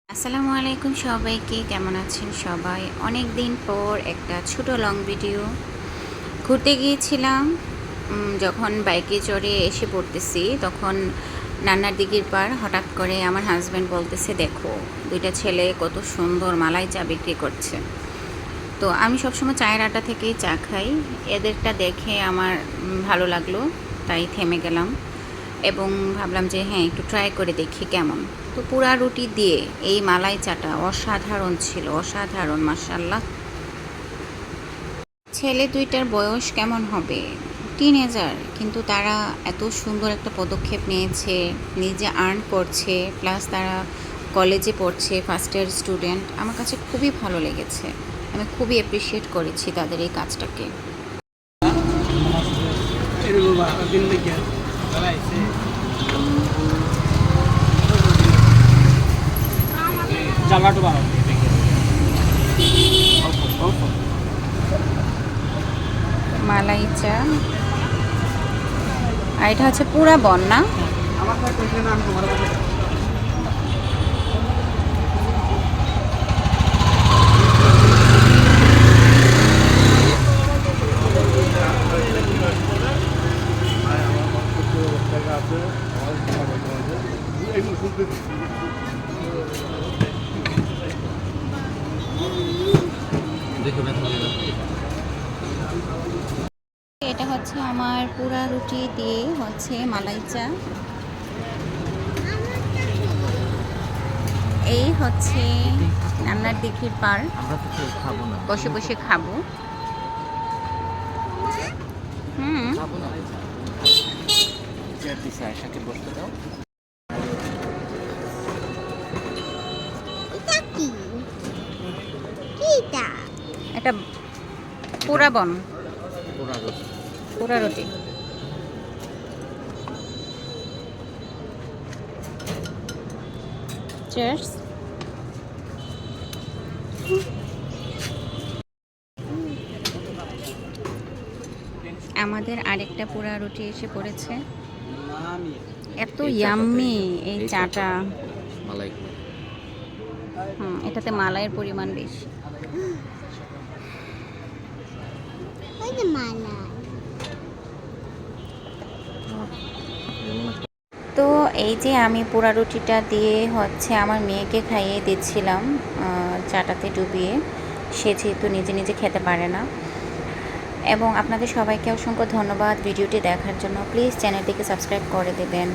আসসালামু আলাইকুম সবাইকে, কেমন আছেন সবাই? অনেক দিন পর একটা ছোট লং ভিডিও। ঘুরতে গিয়েছিলাম। যখন বাইকে চড়ে এসে পড়তেছি তখন নান্নার দিঘির পার হঠাৎ করে আমার হাজব্যান্ড বলতেছে, দেখো দুইটা ছেলে কত সুন্দর মালাই চা বিক্রি করছে। তো আমি সবসময় চায়ের আড্ডা থেকেই চা খাই। এদেরটা দেখে আমার ভালো লাগলো, তাই থেমে গেলাম এবং ভাবলাম যে হ্যাঁ, একটু ট্রাই করে দেখি কেমন। তো পুরা রুটি দিয়ে এই মালাই চাটা অসাধারণ ছিল, অসাধারণ, মাশাআল্লাহ। ছেলে দুইটার বয়স কেমন হবে, টিনেজার, কিন্তু তারা এত সুন্দর একটা পদক্ষেপ নিয়েছে, নিজে আর্ন করছে, প্লাস তারা কলেজে পড়ছে, ফার্স্ট ইয়ার স্টুডেন্ট। আমার কাছে খুবই ভালো লেগেছে, আমি খুবই অ্যাপ্রিসিয়েট করেছি তাদের এই কাজটাকে। মালাই চা, আর এটা হচ্ছে পুরা বন না? এটা হচ্ছে আমার পুরা রুটি দিয়ে হচ্ছে মালাই চা। এই হচ্ছে রান্নার দিঘির পার, বসে বসে খাবো। হুম, এটা পুরা বন, পুরা রুটি। চিয়ার্স। আমাদের আরেকটা পুরা রুটি এসে পড়েছে। এত ইয়াম্মি এই চাটা। এটাতে মালাইয়ের পরিমাণ বেশি। তো এই যে আমি পোড়া রুটিটা দিয়ে হচ্ছে আমার মেয়েকে খাইয়ে দিচ্ছিলাম চাটাতে ডুবিয়ে। সে যেহেতু নিজে নিজে খেতে পারে না। এবং আপনাদের সবাইকে অসংখ্য ধন্যবাদ ভিডিওটি দেখার জন্য। প্লিজ চ্যানেলটিকে সাবস্ক্রাইব করে দেবেন।